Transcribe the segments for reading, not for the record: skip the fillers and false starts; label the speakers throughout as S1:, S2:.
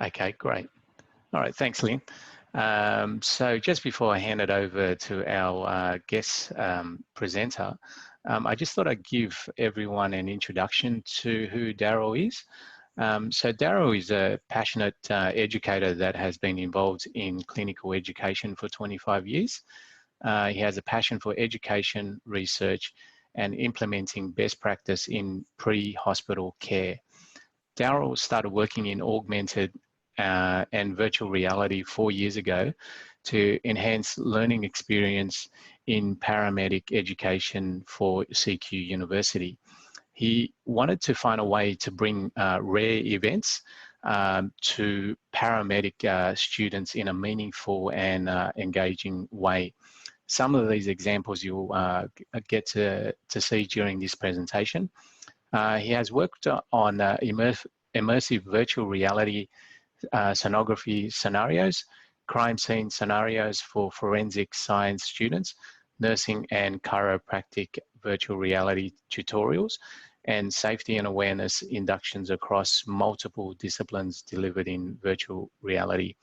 S1: Okay, great. All right, thanks, Lynn. So just before I hand it over to our guest presenter, I just thought I'd give everyone an introduction to who Darryl is. So Darryl is a passionate educator that has been involved in clinical education for 25 years. He has a passion for education, research, and implementing best practice in pre-hospital care. Darryl started working in augmented and virtual reality 4 years ago to enhance learning experience in paramedic education for CQ University. He wanted to find a way to bring rare events to paramedic students in a meaningful and engaging way. Some of these examples you'll get to see during this presentation. He has worked on immersive virtual reality sonography scenarios, crime scene scenarios for forensic science students, nursing and chiropractic virtual reality tutorials, and safety and awareness inductions across multiple disciplines delivered in virtual reality.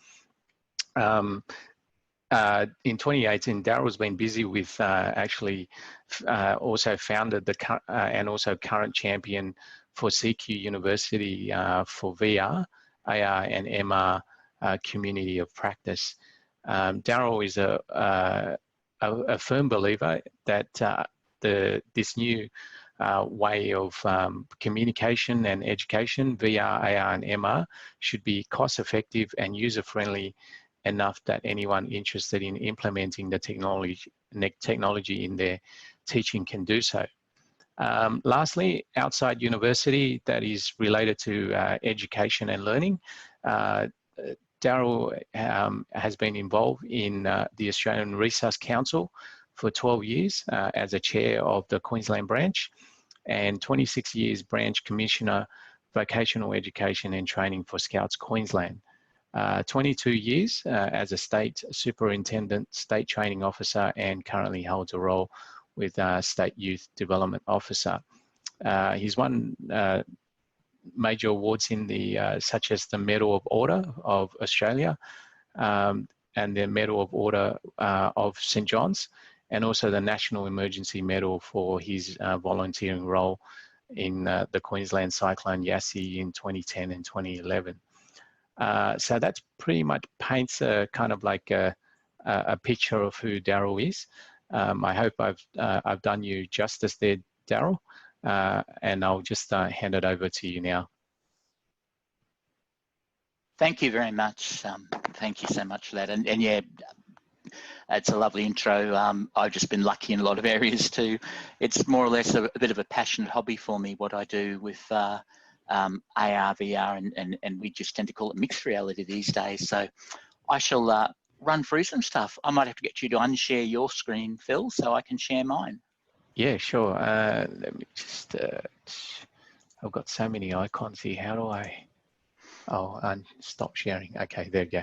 S1: In 2018, Darryl's been busy with also founded and also current champion for CQ University for VR, AR and MR community of practice. Darryl is a firm believer that this new way of communication and education, VR, AR and MR, should be cost effective and user-friendly enough that anyone interested in implementing the technology in their teaching can do so. Lastly, outside university that is related to education and learning, Darryl has been involved in the Australian Resus Council for 12 years as a chair of the Queensland branch, and 26 years branch commissioner, vocational education and training for Scouts Queensland. 22 years as a state superintendent, state training officer, and currently holds a role with State Youth Development Officer. He's won major awards in the such as the Medal of Order of Australia and the Medal of Order of St John's, and also the National Emergency Medal for his volunteering role in the Queensland Cyclone Yassi in 2010 and 2011. So that's pretty much paints a kind of like a picture of who Darryl is. I hope I've done you justice there, Darryl, and I'll just hand it over to you now.
S2: Thank you very much. Thank you so much for that. And yeah, it's a lovely intro. I've just been lucky in a lot of areas too. It's more or less a bit of a passionate hobby for me, what I do with AR, VR, and we just tend to call it mixed reality these days. So I shall run through some stuff. I might have to get you to unshare your screen, Phil, so I can share mine.
S1: Yeah, sure. Let me just, I've got so many icons here. How do I, stop sharing. Okay, there we go.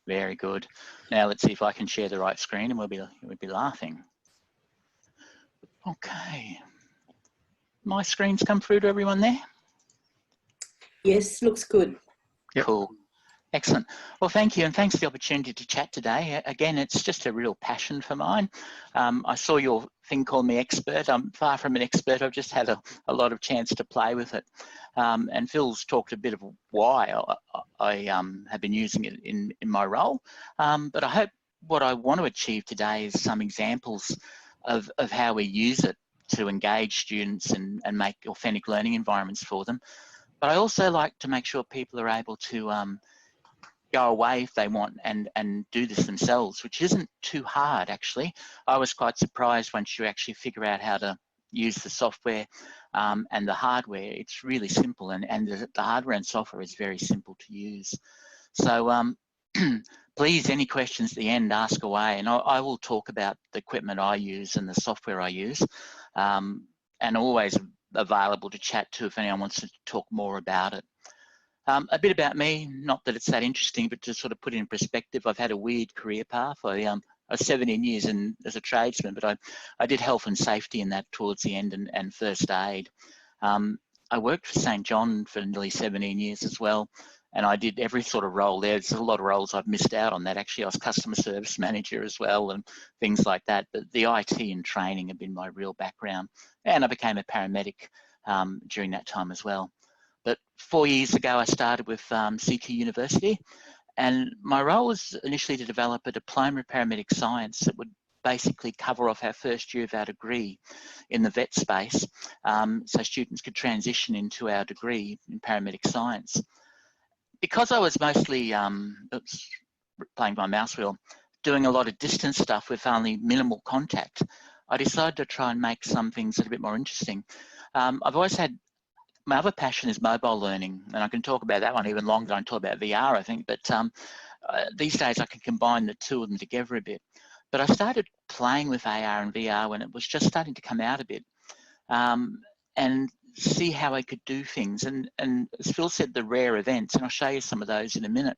S2: Very good. Now let's see if I can share the right screen and we'll be laughing. Okay. My screen's come through to everyone there?
S3: Yes, looks good.
S1: Yep.
S2: Cool. Excellent. Well, thank you, and thanks for the opportunity to chat today. Again, it's just a real passion for mine. I saw your thing called me expert. I'm far from an expert. I've just had a lot of chance to play with it. And Phil's talked a bit of why I have been using it in my role. But I hope what I want to achieve today is some examples of how we use it to engage students and make authentic learning environments for them. But I also like to make sure people are able to go away if they want and do this themselves, which isn't too hard actually. I was quite surprised once you actually figure out how to use the software and the hardware. It's really simple, and the hardware and software is very simple to use. So please, any questions at the end, ask away, and I will talk about the equipment I use and the software I use, and always available to chat to if anyone wants to talk more about it. A bit about me, not that it's that interesting, but to sort of put it in perspective, I've had a weird career path. I was 17 years as a tradesman, but I did health and safety in that towards the end, and first aid. I worked for St John for nearly 17 years as well, and I did every sort of role there. There's a lot of roles I've missed out on that. Actually, I was customer service manager as well and things like that. But the IT and training have been my real background. And I became a paramedic during that time as well. But 4 years ago, I started with CT University, and my role was initially to develop a diploma of Paramedic Science that would basically cover off our first year of our degree in the vet space, so students could transition into our degree in Paramedic Science. Because I was mostly, playing my mouse wheel, doing a lot of distance stuff with only minimal contact, I decided to try and make some things a bit more interesting. I've always had, my other passion is mobile learning, and I can talk about that one even longer than I talk about VR, I think, but these days I can combine the two of them together a bit. But I started playing with AR and VR when it was just starting to come out a bit, and see how I could do things. And as Phil said, the rare events, and I'll show you some of those in a minute.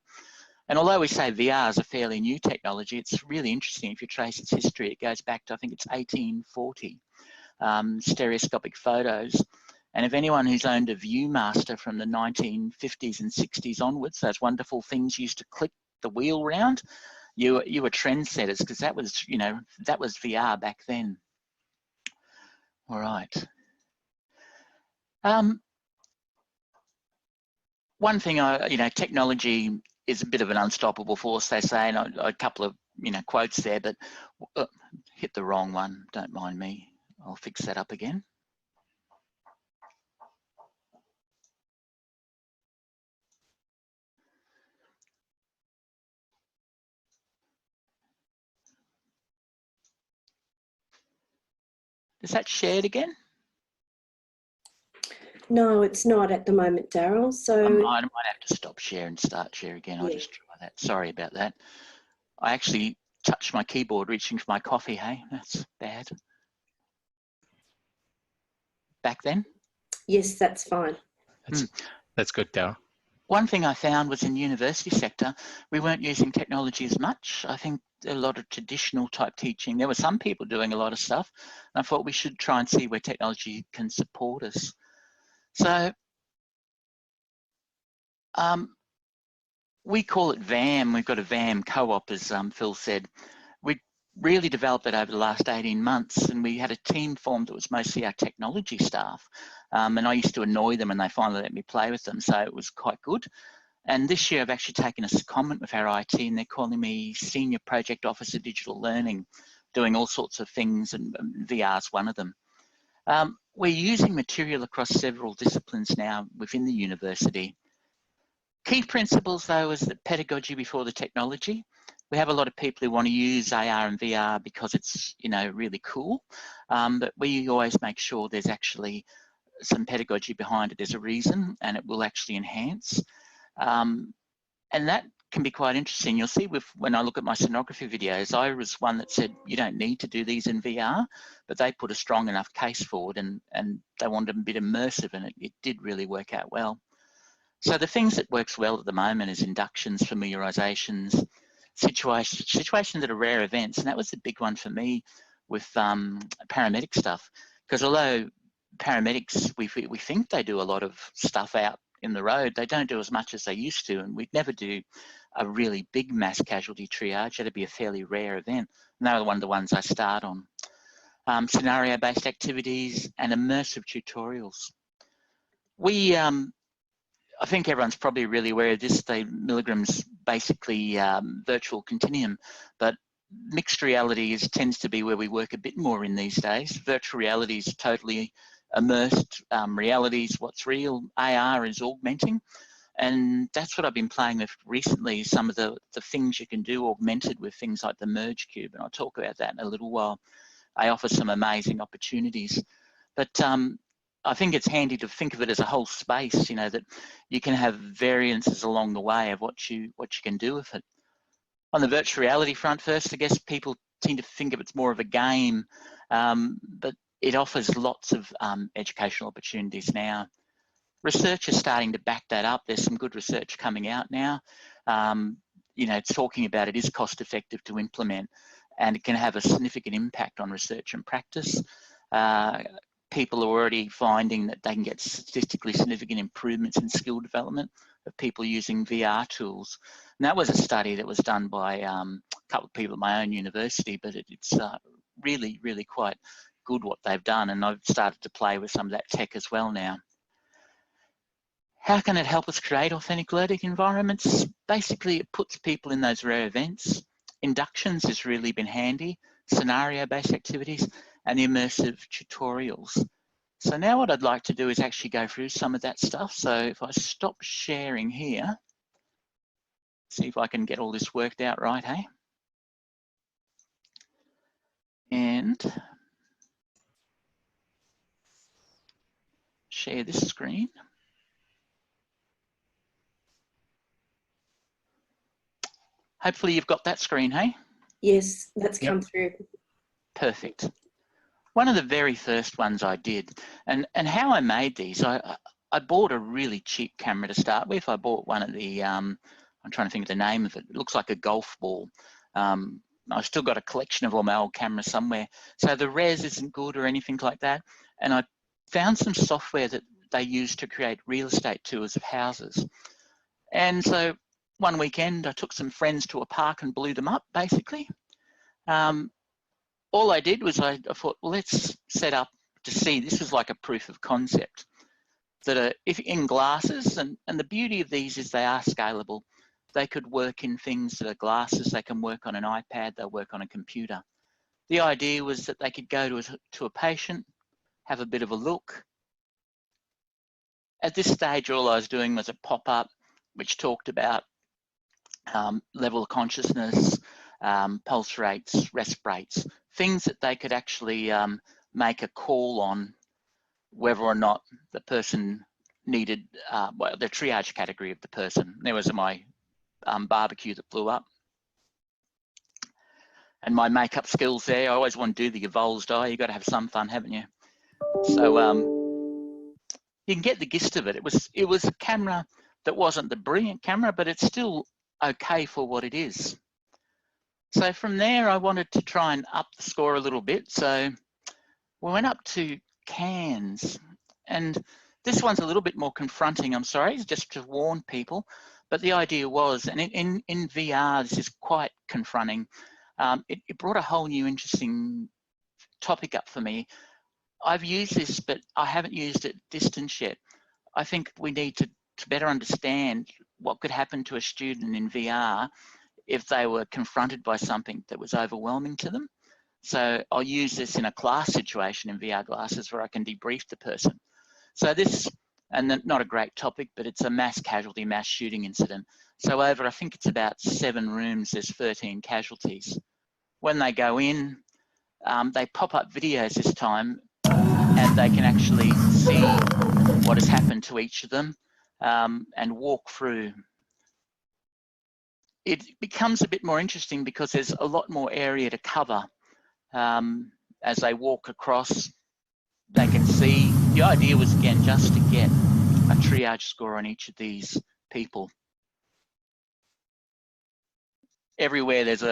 S2: And although we say VR is a fairly new technology, it's really interesting. If you trace its history, it goes back to, I think it's 1840, stereoscopic photos. And if anyone who's owned a Viewmaster from the 1950s and 60s onwards, those wonderful things used to click the wheel round, you were trendsetters, because that was, you know, that was VR back then. All right. One thing, you know, technology is a bit of an unstoppable force, they say, and a couple of, you know, quotes there, but hit the wrong one, don't mind me. I'll fix that up again. Is that shared again?
S3: No, it's not at the moment, Darryl. So
S2: I might have to stop share and start share again. I'll just try that. Sorry about that. I actually touched my keyboard reaching for my coffee, hey? That's bad. Back then?
S3: Yes, that's fine.
S1: That's good, Darryl.
S2: One thing I found was in the university sector, we weren't using technology as much. I think a lot of traditional type teaching, there were some people doing a lot of stuff. And I thought we should try and see where technology can support us. So we call it VAM. We've got a VAM co-op, as Phil said. We really developed it over the last 18 months, and we had a team formed that was mostly our technology staff. And I used to annoy them, and they finally let me play with them, so it was quite good. And this year I've actually taken a secondment with our IT, and they're calling me Senior Project Officer Digital Learning, doing all sorts of things, and VR's one of them. We're using material across several disciplines now within the university. Key principles, though, is that pedagogy before the technology. We have a lot of people who want to use AR and VR because it's, you know, really cool, but we always make sure there's actually some pedagogy behind it. There's a reason, and it will actually enhance. And that can be quite interesting. You'll see when I look at my sonography videos, I was one that said, you don't need to do these in VR, but they put a strong enough case forward, and they wanted a bit immersive, and it did really work out well. So the things that works well at the moment is inductions, familiarizations, situations that are rare events. And that was the big one for me with paramedic stuff, because although paramedics, we think they do a lot of stuff out in the road, they don't do as much as they used to. And we'd never do a really big mass casualty triage. That'd be a fairly rare event. And they were one of the ones I start on. Scenario-based activities and immersive tutorials. I think everyone's probably really aware of this. Milligram's basically virtual continuum, but mixed reality tends to be where we work a bit more in these days. Virtual reality is totally immersed realities. What's real? AR is augmenting. And that's what I've been playing with recently, some of the things you can do augmented with things like the Merge Cube. And I'll talk about that in a little while. I offer some amazing opportunities. But I think it's handy to think of it as a whole space, you know, that you can have variances along the way of what you can do with it. On the virtual reality front first, I guess people tend to think of it's more of a game, but it offers lots of educational opportunities now. Research is starting to back that up. There's some good research coming out now. You know, it's talking about it is cost effective to implement, and it can have a significant impact on research and practice. People are already finding that they can get statistically significant improvements in skill development of people using VR tools. And that was a study that was done by a couple of people at my own university, but it's really, really quite good what they've done. And I've started to play with some of that tech as well now. How can it help us create authentic learning environments? Basically, it puts people in those rare events. Inductions has really been handy, scenario-based activities, and immersive tutorials. So now what I'd like to do is actually go through some of that stuff. So if I stop sharing here, see if I can get all this worked out right, hey? And share this screen. Hopefully you've got that screen, hey?
S3: Yes, that's come through.
S2: Perfect. One of the very first ones I did, and how I made these, I bought a really cheap camera to start with. I bought one of the, I'm trying to think of the name of it. It looks like a golf ball. I've still got a collection of all my old cameras somewhere. So the res isn't good or anything like that. And I found some software that they use to create real estate tours of houses. And so one weekend, I took some friends to a park and blew them up, basically. All I did was I thought, well, let's set up to see. This was like a proof of concept that are if in glasses, and the beauty of these is they are scalable. They could work in things that are glasses. They can work on an iPad. They'll work on a computer. The idea was that they could go to a patient, have a bit of a look. At this stage, all I was doing was a pop-up which talked about level of consciousness, pulse rates, rest rates, things that they could actually make a call on whether or not the person needed, well, the triage category of the person. There was my barbecue that blew up. And my makeup skills there, I always want to do the evolves die. You've got to have some fun, haven't you? So you can get the gist of it. It was a camera that wasn't the brilliant camera, but it's still okay for what it is. So from there, I wanted to try and up the score a little bit. So we went up to Cairns, and this one's a little bit more confronting, I'm sorry, just to warn people. But the idea was, and in VR, this is quite confronting. It brought a whole new interesting topic up for me. I've used this, but I haven't used it distance yet. I think we need to better understand what could happen to a student in VR if they were confronted by something that was overwhelming to them. So I'll use this in a class situation in VR glasses where I can debrief the person. So this, and not a great topic, but it's a mass casualty, mass shooting incident. So over, I think it's about 7 rooms, there's 13 casualties. When they go in, they pop up videos this time, and they can actually see what has happened to each of them and walk through. It becomes a bit more interesting because there's a lot more area to cover. As they walk across, they can see. The idea was, again, just to get a triage score on each of these people. Everywhere there's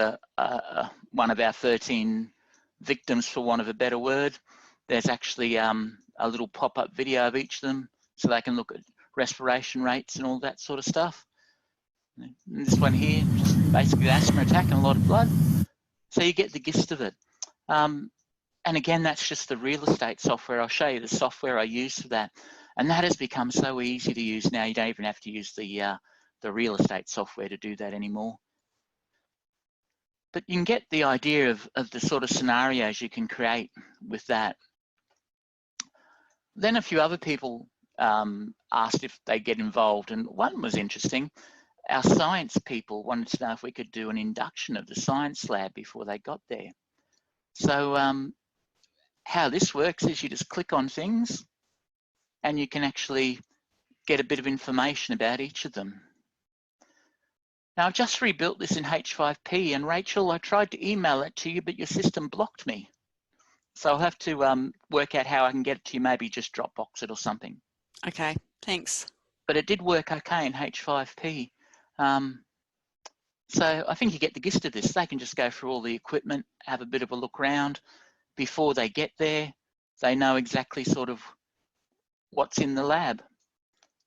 S2: one of our 13 victims, for want of a better word. There's actually a little pop-up video of each of them so they can look at respiration rates and all that sort of stuff. And this one here, just basically an asthma attack and a lot of blood. So you get the gist of it. And again, that's just the real estate software. I'll show you the software I use for that. And that has become so easy to use now. You don't even have to use the real estate software to do that anymore. But you can get the idea of the sort of scenarios you can create with that. Then a few other people asked if they get involved, and one was interesting. Our science people wanted to know if we could do an induction of the science lab before they got there. So how this works is you just click on things and you can actually get a bit of information about each of them. Now, I've just rebuilt this in H5P, and Rachel, I tried to email it to you, but your system blocked me. So I'll have to work out how I can get it to you, maybe just Dropbox it or something.
S4: Okay, thanks.
S2: But it did work okay in H5P. So I think you get the gist of this. They can just go through all the equipment, have a bit of a look around. Before they get there, they know exactly sort of what's in the lab.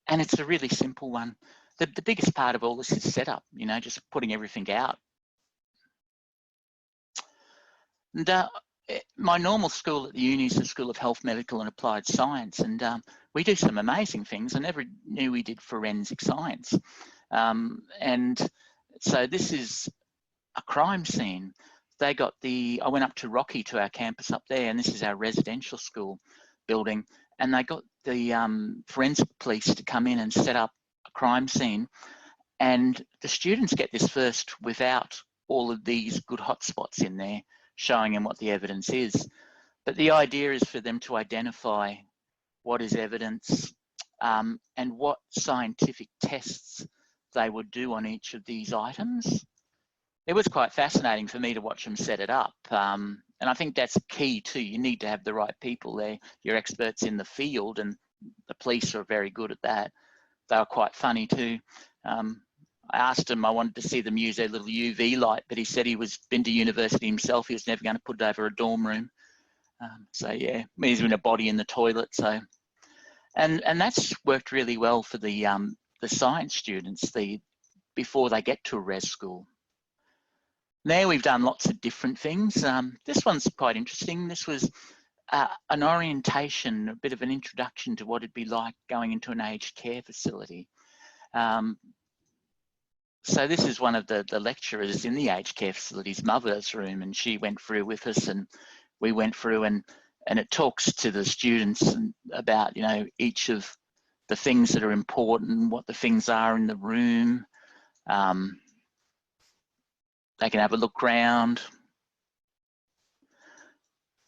S2: And it's a really simple one. the biggest part of all this is setup, you know, just putting everything out. And my normal school at the uni is the School of Health, Medical and Applied Science, and we do some amazing things. I never knew we did forensic science. And so this is a crime scene. They got I went up to Rocky, to our campus up there, and this is our residential school building, and they got the forensic police to come in and set up a crime scene. And the students get this first without all of these good hotspots in there, showing them what the evidence is. But the idea is for them to identify what is evidence and what scientific tests they would do on each of these items. It was quite fascinating for me to watch them set it up. And I think that's key too. You need to have the right people there. You're experts in the field, and the police are very good at that. They were quite funny too. I asked him, I wanted to see them use their little UV light, but he said he was been to university himself. He was never going to put it over a dorm room. So yeah, he's in a body in the toilet. So, and that's worked really well for the science students before they get to a res school. Now we've done lots of different things. This one's quite interesting. This was an orientation, a bit of an introduction to what it'd be like going into an aged care facility. So this is one of the lecturers in the aged care facility's mother's room, and she went through with us, and we went through, and it talks to the students about, you know, each of the things that are important, what the things are in the room. They can have a look round.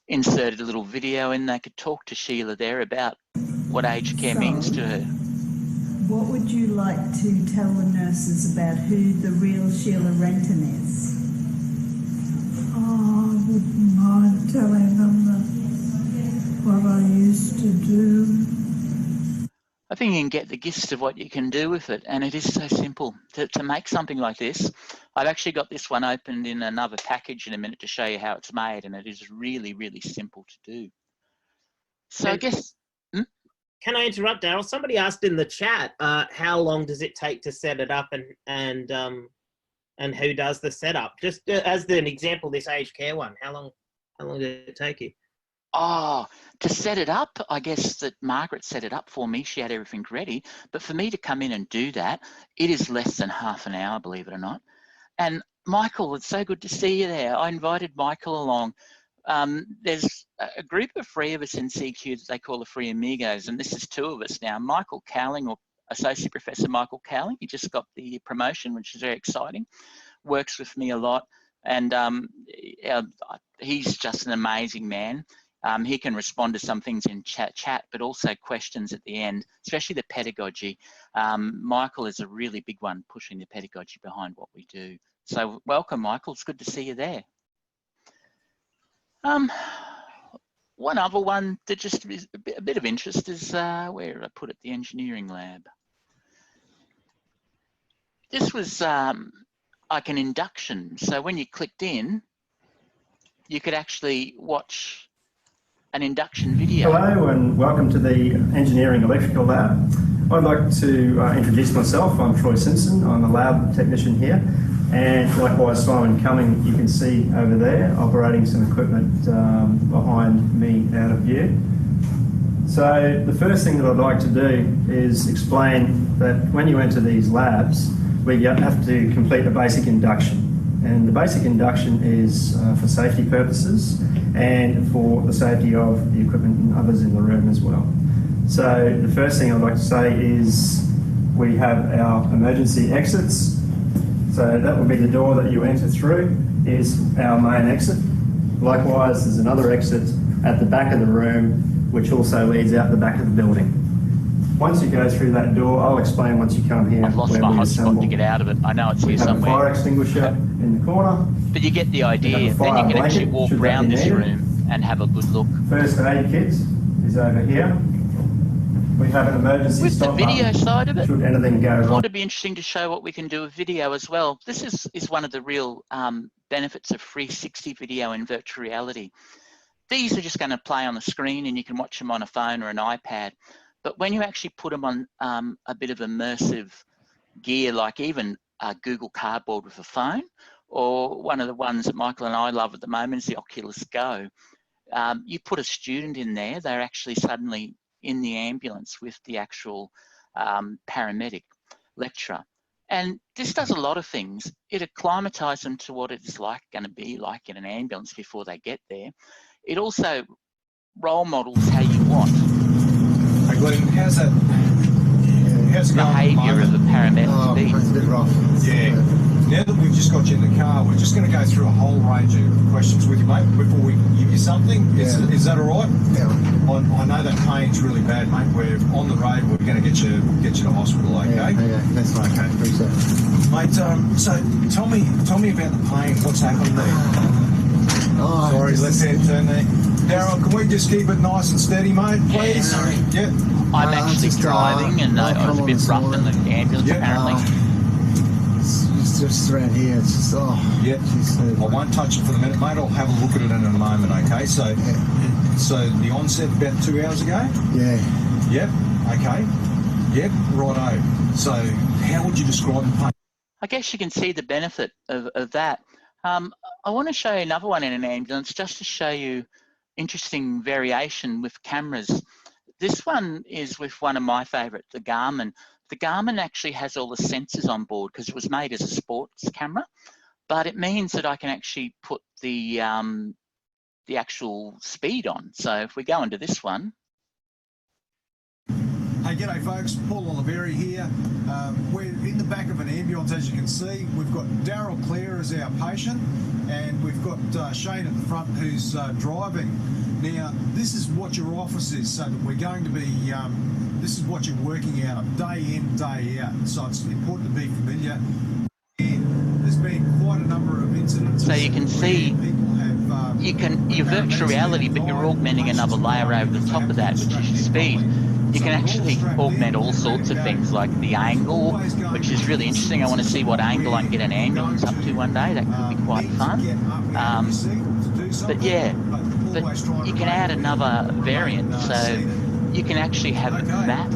S2: Inserted a little video in. They could talk to Sheila there about what aged care means to her.
S5: What would you like to tell the nurses about who the real Sheila Renton is?
S6: Oh, I wouldn't mind telling them what I used to do.
S2: I think you can get the gist of what you can do with it, and it is so simple to make something like this. I've actually got this one opened in another package in a minute to show you how it's made, and it is really, really simple to do. So I guess...
S7: Can I interrupt, Darryl? Somebody asked in the chat, how long does it take to set it up, and who does the setup? Just as an example, this aged care one, how long did it take you?
S2: Oh, to set it up, I guess that Margaret set it up for me. She had everything ready. But for me to come in and do that, it is less than half an hour, believe it or not. And Michael, it's so good to see you there. I invited Michael along. There's a group of 3 of us in CQ that they call the Free Amigos, and this is 2 of us now. Michael Cowling, or Associate Professor Michael Cowling, he just got the promotion, which is very exciting, works with me a lot. And he's just an amazing man. He can respond to some things in chat, but also questions at the end, especially the pedagogy. Michael is a really big one pushing the pedagogy behind what we do. So welcome, Michael. It's good to see you there. One other one that just is a bit of interest is, where did I put it? The engineering lab. This was like an induction. So when you clicked in, you could actually watch an induction video.
S8: Hello and welcome to the Engineering Electrical Lab. I'd like to introduce myself. I'm Troy Simpson. I'm a lab technician here, and likewise Simon Cumming, you can see over there, operating some equipment behind me out of view. So the first thing that I'd like to do is explain that when you enter these labs, we have to complete a basic induction. And the basic induction is for safety purposes and for the safety of the equipment and others in the room as well. So the first thing I'd like to say is we have our emergency exits. So that will be the door that you enter through is our main exit. Likewise, there's another exit at the back of the room, which also leads out the back of the building. Once you go through that door, I'll explain once you come here.
S2: I've lost my hotspot to get out of it. I know it's here somewhere.
S8: We have a fire extinguisher in the corner.
S2: But you get the idea. Then you can actually walk around this room and have a good look.
S8: First aid kit is over here. We have an emergency
S2: with
S8: stop
S2: the video side of it.
S8: Should anything go wrong.
S2: I thought it'd be interesting to show what we can do with video as well. This is one of the real benefits of 360 video in virtual reality. These are just going to play on the screen, and you can watch them on a phone or an iPad. But when you actually put them on a bit of immersive gear like even Google Cardboard with a phone, or one of the ones that Michael and I love at the moment is the Oculus Go. You put a student in there, they're actually suddenly in the ambulance with the actual paramedic lecturer. And this does a lot of things. It acclimatises them to what it's going to be like in an ambulance before they get there. It also role models how you want.
S9: Hey Glenn, how's that? How's it going?
S2: Behaviour of a paramedic to be.
S9: It's a bit rough. Yeah. Now that we've just got you in the car, we're just going to go through a whole range of questions with you, mate, before we give you something. Is that all right?
S10: Yeah.
S9: I know that pain's really bad, mate. We're on the road. We're going to get you to hospital, okay?
S10: Yeah, that's right.
S9: Okay.
S10: Appreciate it.
S9: Mate, so tell me about the pain. What's happened there?
S10: Oh,
S9: Sorry, let's turn there. Darryl, can we just keep it nice and steady, mate, please?
S2: Yeah, sorry.
S9: Yep.
S2: I'm actually
S10: just,
S2: driving and I was a bit rough in the ambulance apparently.
S10: It's just around here. It's just,
S9: Yep. I won't touch it for the minute, mate. I'll have a look at it in a moment, okay? So the onset about 2 hours ago?
S10: Yeah.
S9: Yep. Okay. Yep. Righto. So how would you describe the pain?
S2: I guess you can see the benefit of that. I want to show you another one in an ambulance just to show you interesting variation with cameras. This one is with one of my favourite, the Garmin. The Garmin actually has all the sensors on board because it was made as a sports camera, but it means that I can actually put the actual speed on. So if we go into this one.
S9: Hey, g'day folks, Paul Oliveri here. We're in the back of an ambulance, as you can see. We've got Darryl Clare as our patient, and we've got Shane at the front who's driving. Now, this is what your office is, so that we're going to be, this is what you're working out of day in, day out. So it's important to be familiar. And there's been quite a number of incidents.
S2: So you can see, you're virtual reality, but you're augmenting another layer over the top of that, which is your speed. You can actually augment all sorts of things like the angle, which is really interesting. I want to see what angle I can get an ambulance up to one day. That could be quite fun. But yeah, but you can add another variant. So you can actually have it map,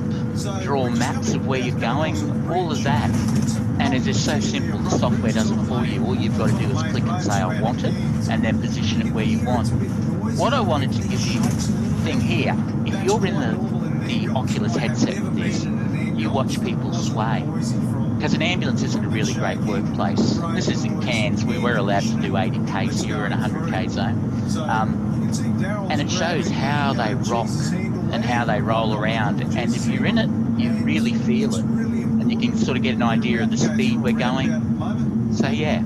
S2: draw maps of where you're going, all of that. And it is so simple, the software does it for you. All you've got to do is click and say, I want it, and then position it where you want. What I wanted to give you thing here, if you're in the Oculus headset with this, you watch people sway. Because an ambulance isn't a really great workplace. This is in Cairns, where we're allowed to do 80 k's here in a 100k zone. And it shows how they rock and how they roll around. And if you're in it, you really feel it. And you can sort of get an idea of the speed we're going. So yeah.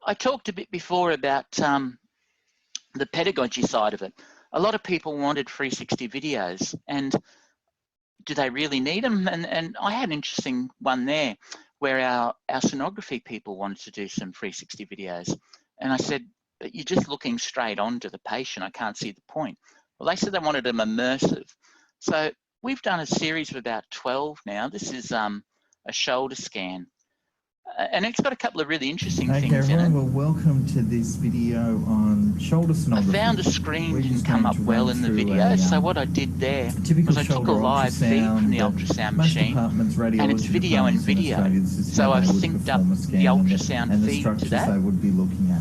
S2: I talked a bit before about the pedagogy side of it. A lot of people wanted 360 videos, and do they really need them? And I had an interesting one there where our sonography people wanted to do some 360 videos. And I said, but you're just looking straight onto the patient. I can't see the point. Well, they said they wanted them immersive. So we've done a series of about 12 now. This is a shoulder scan. And it's got a couple of really interesting things in it.
S11: Well, welcome to this video on shoulder sonography.
S2: I found a screen didn't come up well in the video, so what I did there was I took a live feed from the ultrasound machine, and it's video and video. So I've synced up the ultrasound feed to that.
S11: They would be looking at.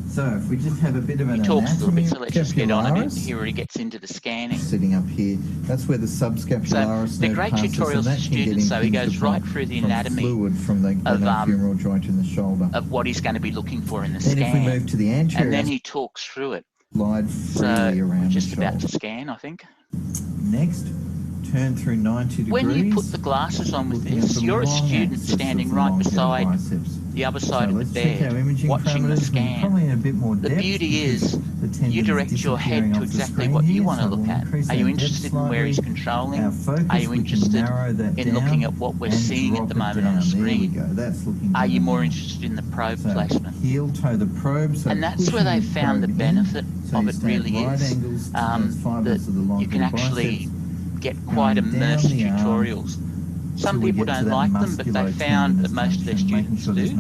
S11: So if we just have a bit of an
S2: he talks a little bit,
S11: anatomy,
S2: so let's just get on it. Here he gets into the scanning.
S11: Sitting up here, that's where the subscapularis
S2: so the great tutorials for students, so he goes right through the anatomy
S11: fluid from the femoral joint in the shoulder
S2: of what he's going to be looking for in the
S11: then
S2: scan.
S11: If we move to the anterior,
S2: and then he talks through it.
S11: Slide freely around
S2: we're just
S11: the
S2: about
S11: shoulder.
S2: to scan, I think.
S11: Next, turn through 90 degrees.
S2: When you put the glasses on with this, you're a student standing right beside the other side of the bed, watching the scan. The beauty is you direct your head to exactly what you want to look at. Are you interested in where he's controlling? Are you interested in looking at what we're seeing at the moment on the screen? Are you more interested in the probe placement?
S11: Heel toe the probe,
S2: and that's where they found the benefit of it really is, that you can actually get quite immersed tutorials. Some people don't like them, but they found that most of their students do.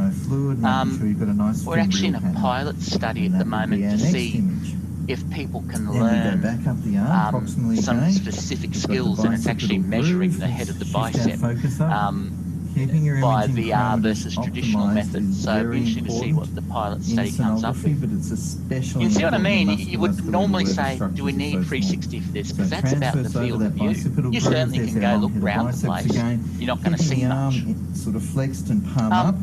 S2: We're actually in a pilot study at the moment to see if people can
S11: Then we
S2: learn
S11: go back up the arm, proximally
S2: some
S11: again.
S2: specific
S11: We've got
S2: skills,
S11: the
S2: and it's actually
S11: bicipital
S2: measuring
S11: groove.
S2: the head of the
S11: Let's shift
S2: bicep
S11: our focus up. Keeping your
S2: by
S11: imaging
S2: VR
S11: parameters
S2: versus traditional
S11: optimized
S2: methods.
S11: is
S2: So it'd be
S11: very
S2: interesting to see what
S11: important
S2: the pilot
S11: in
S2: study comes up
S11: sonography,
S2: with.
S11: but it's especially
S2: You see what I
S11: important in
S2: mean? You would
S11: musculoskeletal
S2: normally
S11: where the
S2: say, do we
S11: structures are
S2: need
S11: so
S2: 360 for this?
S11: small.
S2: Because
S11: So
S2: that's about the
S11: transverse over
S2: field
S11: that
S2: of view.
S11: bicipital
S2: You
S11: groove,
S2: certainly
S11: there's
S2: can
S11: our
S2: go
S11: long
S2: look
S11: head of
S2: round the
S11: biceps
S2: place.
S11: again.
S2: You're not going to
S11: Keeping
S2: see
S11: the arm
S2: much.
S11: sort of flexed and palm up.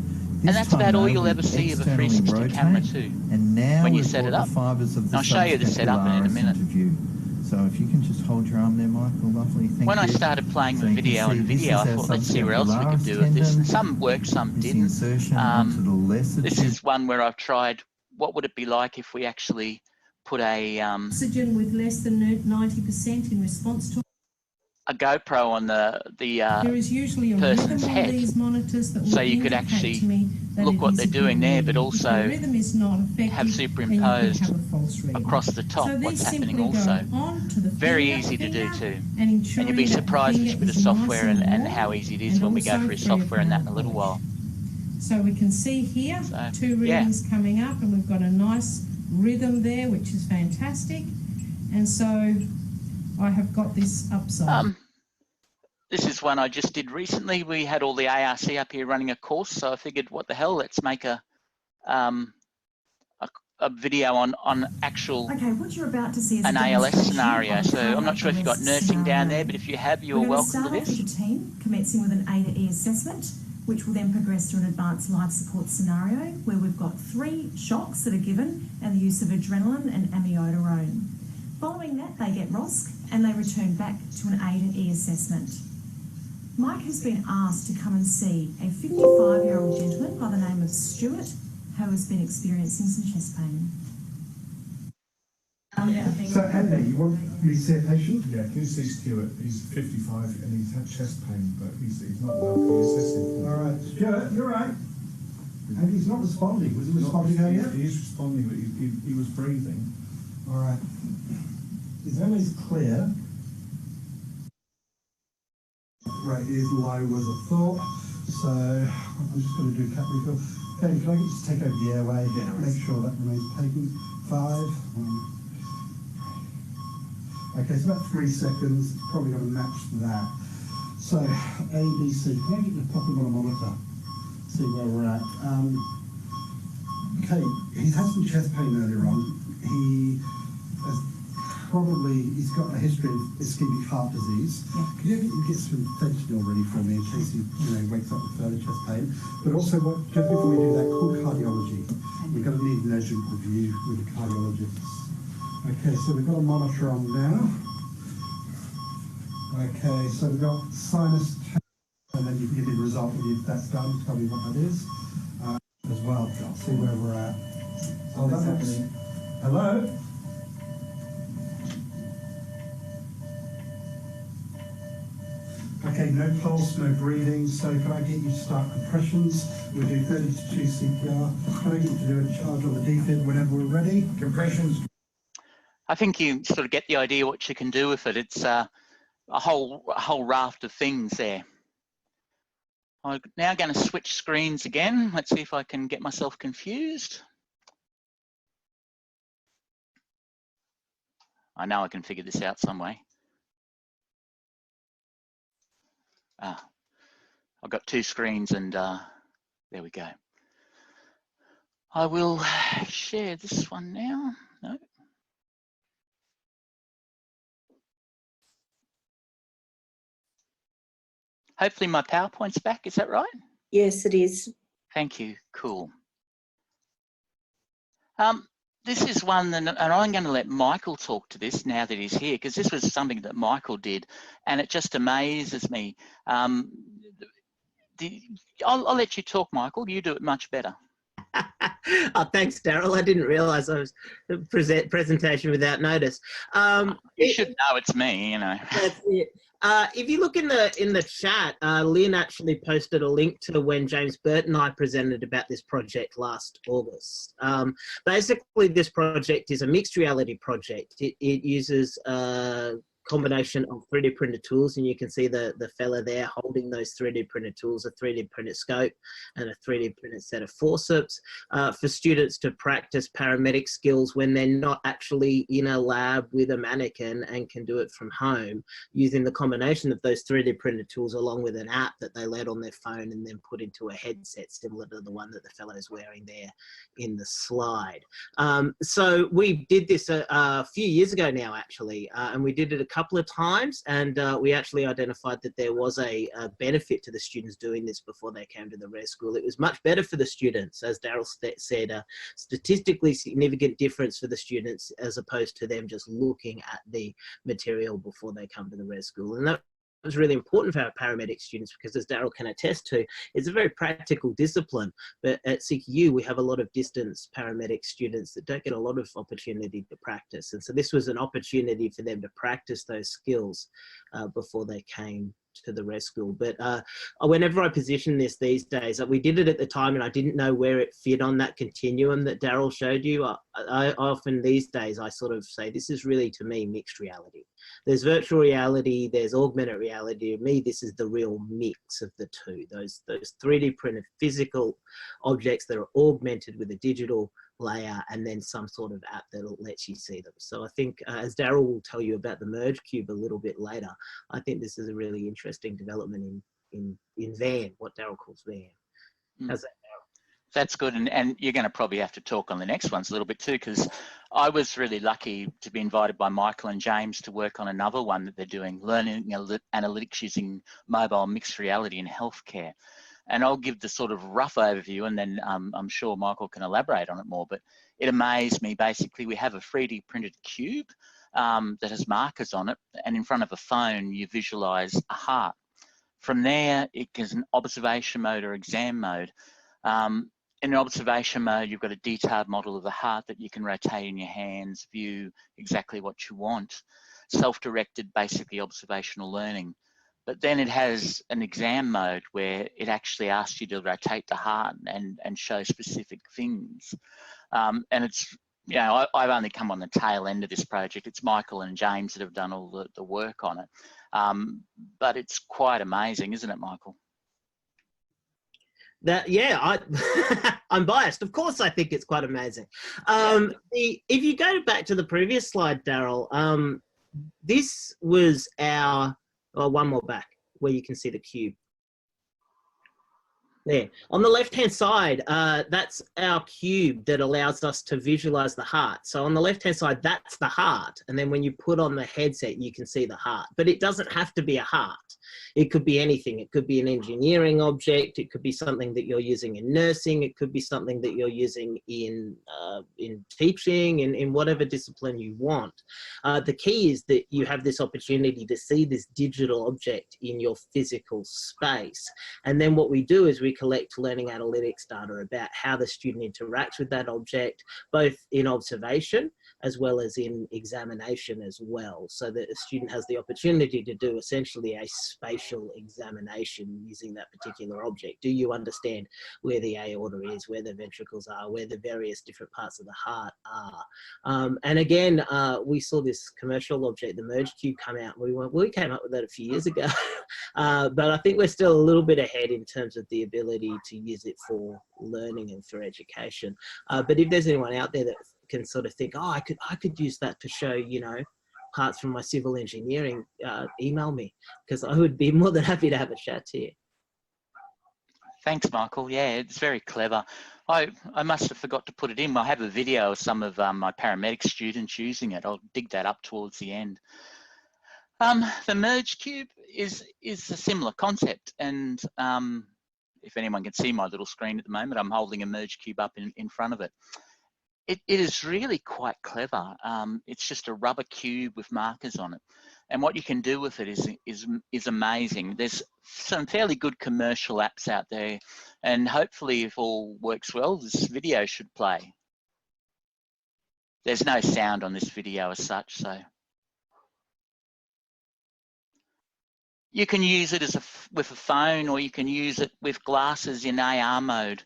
S2: And that's about all you'll ever see of a 360 camera too,
S11: And now
S2: when you
S11: we've
S2: set it
S11: brought
S2: up.
S11: the fibers of the
S2: I'll show you the setup in a minute.
S11: into view. So if you can just hold your arm there, Michael, lovely, thank you.
S2: When I started playing
S11: So
S2: with
S11: you can
S2: video
S11: see
S2: and
S11: this
S2: video,
S11: is
S2: I
S11: our
S2: thought, let's see what else we could do with this. And some worked, some
S11: This
S2: didn't.
S11: insertion onto the lesser
S2: This
S11: tube.
S2: is one where I've tried, what would it be like if we actually put a
S5: Oxygen with less than 90% in response to
S2: GoPro on
S5: there is usually a
S2: person's
S5: rhythm on
S2: head,
S5: these monitors that will
S2: so you could
S5: indicate
S2: actually
S5: to me that
S2: look
S5: it
S2: what
S5: is
S2: they're
S5: a
S2: doing
S5: good
S2: there,
S5: reading.
S2: but
S5: If
S2: also
S5: the rhythm is not effective,
S2: have
S5: then
S2: superimposed
S5: you could have a false reading.
S2: across the top
S5: So
S2: what's
S5: these
S2: happening
S5: simply
S2: also.
S5: go on to the
S2: Very
S5: finger,
S2: easy to do too.
S5: and
S2: And you'll be surprised with the software and how easy it is when we go through software and that in a little while.
S5: So we can see here
S2: So,
S5: two readings coming up, and we've got a nice rhythm there, which is fantastic. And so I have got this upside.
S2: This is one I just did recently. We had all the ARC up here running a course, so I figured, what the hell, let's make a video on actual
S12: what you're about to see is
S2: an ALS scenario. So I'm not sure if you've got nursing down there, but if you have, you're welcome to this.
S12: We're going to start off with the team, commencing with an A to E assessment, which will then progress to an advanced life support scenario where we've got 3 shocks that are given and the use of adrenaline and amiodarone. Following that, they get ROSC and they return back to an A to E assessment. Mike has been asked to come and see a 55-year-old gentleman by the name of Stuart who has been experiencing some chest pain.
S13: So Andy, you want me to see a patient? Yeah, can you see Stuart? He's 55 and he's had chest pain, but he's not well. Can you assess him? All right, Stuart, you're right. And he's not responding. Was he responding earlier? He is responding, but he was breathing. All right. His belly is clear. Rate is low was a thought. So I'm just going to do cap refill. Okay, can I just take over the airway? Yeah, make sure that remains patent. 5. Okay, it's about 3 seconds. It's probably going to match that. So A, B, C. Can I get you to pop him on a monitor? See where we're at. Okay, he had some chest pain earlier on. He has he's got a history of ischemic heart disease. Yeah. Can you get some fentanyl ready for me in case he wakes up with further chest pain? But also, just before we do that, call cardiology. We're going to need an urgent review with the cardiologists. Okay, so we've got a monitor on now. Okay, so we've got sinus, and then you can give me the result if that's done. Tell me what that is as well. See where we're at. Oh, that's happening. Hello? Okay, no pulse, no breathing, so can I get you to start compressions? We'll do 30 to 2 CPR. Can I get you to do a charge on the defib whenever we're ready? Compressions.
S2: I think you sort of get the idea what you can do with it. It's a whole raft of things there. I'm now going to switch screens again. Let's see if I can get myself confused. I know I can figure this out some way. I've got 2 screens and there we go. I will share this one now. No. Hopefully my PowerPoint's back, is that right?
S3: Yes, it is.
S2: Thank you, cool. This is one, and I'm going to let Michael talk to this now that he's here, because this was something that Michael did, and it just amazes me. I'll let you talk, Michael. You do it much better.
S7: Oh, thanks, Darryl. I didn't realise I was presentation without notice.
S2: You should know it's me, you know.
S7: That's it. If you look in the chat, Lynn actually posted a link to when James Burt and I presented about this project last August. Basically, this project is a mixed reality project. It uses combination of 3D printed tools, and you can see the fella there holding those 3D printed tools, a 3D printed scope and a 3D printed set of forceps, for students to practice paramedic skills when they're not actually in a lab with a mannequin and can do it from home, using the combination of those 3D printed tools along with an app that they load on their phone and then put into a headset similar to the one that the fellow is wearing there in the slide. So we did this a few years ago now, actually, and we did it a couple of times, and we actually identified that there was a benefit to the students doing this before they came to the res school. It was much better for the students, as Darryl said, a statistically significant difference for the students as opposed to them just looking at the material before they come to the res school. And that was really important for our paramedic students because, as Darryl can attest to, it's a very practical discipline. But at CQU, we have a lot of distance paramedic students that don't get a lot of opportunity to practice. And so this was an opportunity for them to practice those skills before they came to the res school. But whenever I position this these days, we did it at the time and I didn't know where it fit on that continuum that Darryl showed you. I often these days, I sort of say, this is really, to me, mixed reality. There's virtual reality, there's augmented reality. To me, this is the real mix of the two. Those 3D printed physical objects that are augmented with a digital layer and then some sort of app that lets you see them. So I think, as Darryl will tell you about the Merge Cube a little bit later, I think this is a really interesting development in VAN, what Darryl calls VAN. How's that, Darryl?
S2: That's good, and you're going to probably have to talk on the next ones a little bit too, because I was really lucky to be invited by Michael and James to work on another one that they're doing, learning analytics using mobile mixed reality in healthcare. And I'll give the sort of rough overview, and then I'm sure Michael can elaborate on it more, but it amazed me. Basically, we have a 3D printed cube that has markers on it, and in front of a phone, you visualize a heart. From there, it gives an observation mode or exam mode. In observation mode, you've got a detailed model of the heart that you can rotate in your hands, view exactly what you want. Self-directed, basically observational learning. But then it has an exam mode where it actually asks you to rotate the heart and show specific things. And it's, you know, I've only come on the tail end of this project. It's Michael and James that have done all the work on it. But it's quite amazing, isn't it, Michael?
S7: Yeah, I'm biased. Of course, I think it's quite amazing. If you go back to the previous slide, Darryl, this was our, one more back where you can see the cube. There. On the left-hand side, that's our cube that allows us to visualize the heart. So on the left-hand side, that's the heart. And then when you put on the headset, you can see the heart. But it doesn't have to be a heart. It could be anything. It could be an engineering object. It could be something that you're using in nursing. It could be something that you're using in teaching, in whatever discipline you want. The key is that you have this opportunity to see this digital object in your physical space. And then what we do is we collect learning analytics data about how the student interacts with that object, both in observation as well as in examination as well, so that the student has the opportunity to do essentially a spatial examination using that particular object. Do you understand where the aorta is, where the ventricles are, where the various different parts of the heart are? And again, we saw this commercial object, the Merge Cube, come out. We came up with that a few years ago, but I think we're still a little bit ahead in terms of the ability to use it for learning and for education. But if there's anyone out there that can sort of think, oh, I could use that to show, you know, parts from my civil engineering, email me, because I would be more than happy to have a chat to you.
S2: Thanks, Michael. Yeah, it's very clever. I must have forgot to put it in. I have a video of some of my paramedic students using it. I'll dig that up towards the end. The Merge Cube is a similar concept, and if anyone can see my little screen at the moment, I'm holding a Merge Cube up in front of it. It is really quite clever. It's just a rubber cube with markers on it. And what you can do with it is amazing. There's some fairly good commercial apps out there, and hopefully if all works well, this video should play. There's no sound on this video as such, so. You can use it with a phone, or you can use it with glasses in AR mode.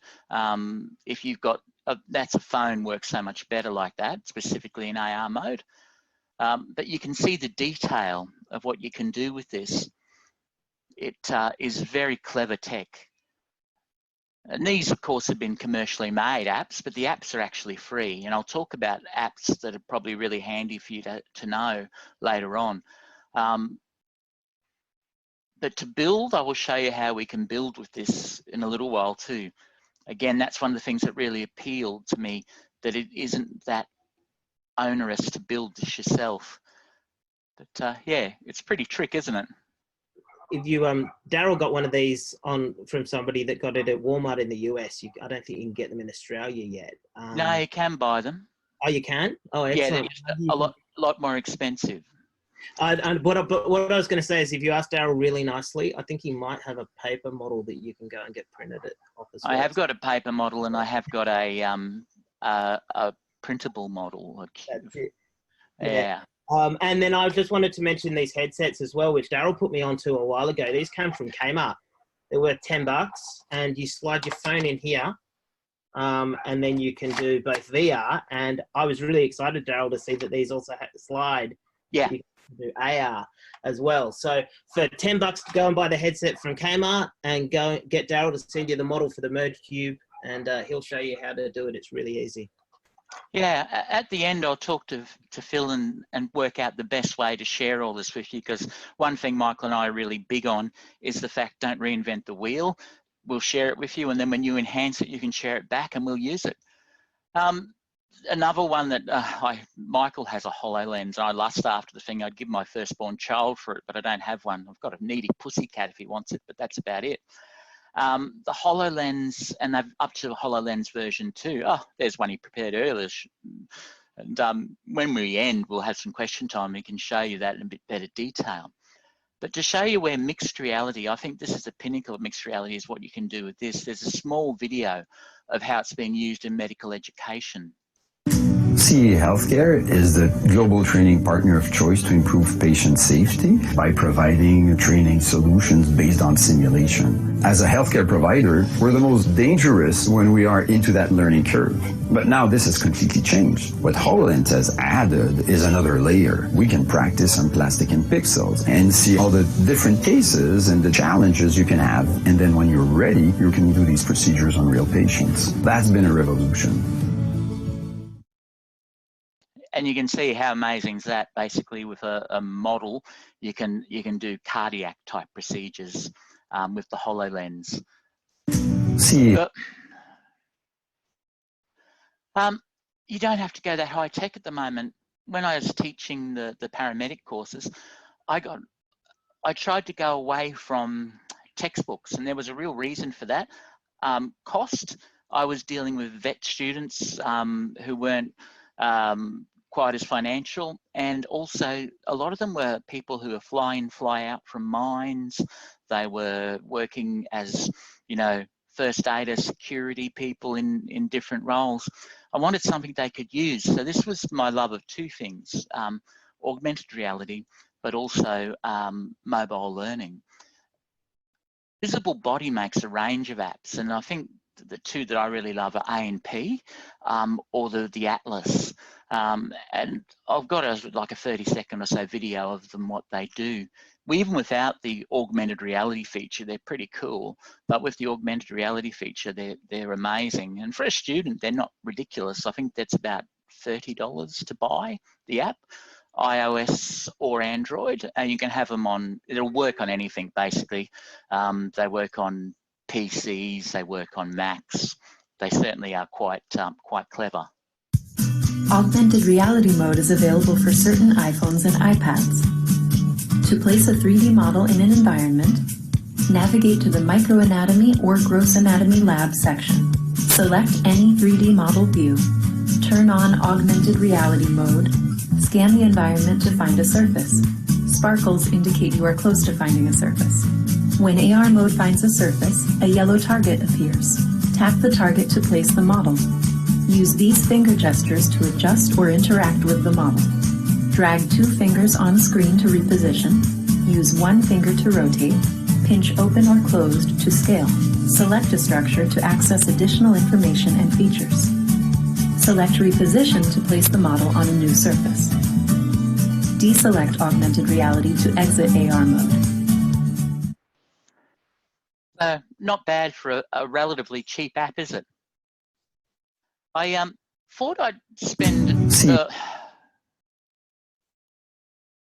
S2: If you've got, that's a phone, works so much better like that, specifically in AR mode. But you can see the detail of what you can do with this. It is very clever tech. And these, of course, have been commercially made apps, but the apps are actually free. And I'll talk about apps that are probably really handy for you to know later on. But to build, I will show you how we can build with this in a little while too. Again, that's one of the things that really appealed to me, that it isn't that onerous to build this yourself. But yeah, it's pretty trick, isn't it?
S7: If you Darryl got one of these from somebody that got it at Walmart in the US. I don't think you can get them in Australia yet.
S2: No, you can buy them.
S7: Oh, you can? Oh, excellent.
S2: Yeah, they're just a lot more expensive.
S7: But what I was going to say is, if you ask Darryl really nicely, I think he might have a paper model that you can go and get printed off as well.
S2: I have got a paper model, and I have got a printable model.
S7: That's it.
S2: Yeah.
S7: And then I just wanted to mention these headsets as well, which Darryl put me onto a while ago. These came from Kmart. They were $10, and you slide your phone in here, and then you can do both VR. And I was really excited, Darryl, to see that these also had slide.
S2: Yeah.
S7: You can do AR as well. So for $10, go and buy the headset from Kmart, and go get Darryl to send you the model for the Merge Cube, and he'll show you how to do it. It's really easy.
S2: Yeah, at the end, I'll talk to Phil and work out the best way to share all this with you, because one thing Michael and I are really big on is the fact, don't reinvent the wheel. We'll share it with you, and then when you enhance it, you can share it back and we'll use it. Another one that Michael has a HoloLens. I lust after the thing. I'd give my firstborn child for it, but I don't have one. I've got a needy pussycat if he wants it, but that's about it. The HoloLens, and they've up to the HoloLens version 2. Oh, there's one he prepared earlier. And when we end, we'll have some question time. We can show you that in a bit better detail. But to show you where mixed reality, I think this is the pinnacle of mixed reality, is what you can do with this. There's a small video of how it's being used in medical education.
S14: CA Healthcare is the global training partner of choice to improve patient safety by providing training solutions based on simulation. As a healthcare provider, we're the most dangerous when we are into that learning curve. But now this has completely changed. What HoloLens has added is another layer. We can practice on plastic and pixels and see all the different cases and the challenges you can have. And then when you're ready, you can do these procedures on real patients. That's been a revolution.
S2: And you can see how amazing is that. Basically, with a model, you can do cardiac type procedures with the HoloLens.
S14: See.
S2: You don't have to go that high tech at the moment. When I was teaching the paramedic courses, I tried to go away from textbooks, and there was a real reason for that. Cost. I was dealing with vet students who weren't quite as financial, and also a lot of them were people who were fly in, fly out from mines. They were working as, first aider, security people in different roles. I wanted something they could use. So this was my love of two things, augmented reality, but also mobile learning. Visible Body makes a range of apps, and I think the two that I really love are A&P or the Atlas. And I've got a 30-second or so video of them, what they do. Even without the augmented reality feature, they're pretty cool. But with the augmented reality feature, they're amazing. And for a student, they're not ridiculous. I think that's about $30 to buy the app, iOS or Android. And you can have them on, it'll work on anything, basically. They work on PCs, they work on Macs. They certainly are quite clever.
S12: Augmented reality mode is available for certain iPhones and iPads. To place a 3D model in an environment, navigate to the Microanatomy or Gross Anatomy Lab section. Select any 3D model view. Turn on Augmented Reality mode. Scan the environment to find a surface. Sparkles indicate you are close to finding a surface. When AR mode finds a surface, a yellow target appears. Tap the target to place the model. Use these finger gestures to adjust or interact with the model. Drag 2 fingers on screen to reposition. Use 1 finger to rotate. Pinch open or closed to scale. Select a structure to access additional information and features. Select Reposition to place the model on a new surface.
S15: deselect augmented reality to exit AR mode.
S2: Not bad for a relatively cheap app, is it? I thought I'd spend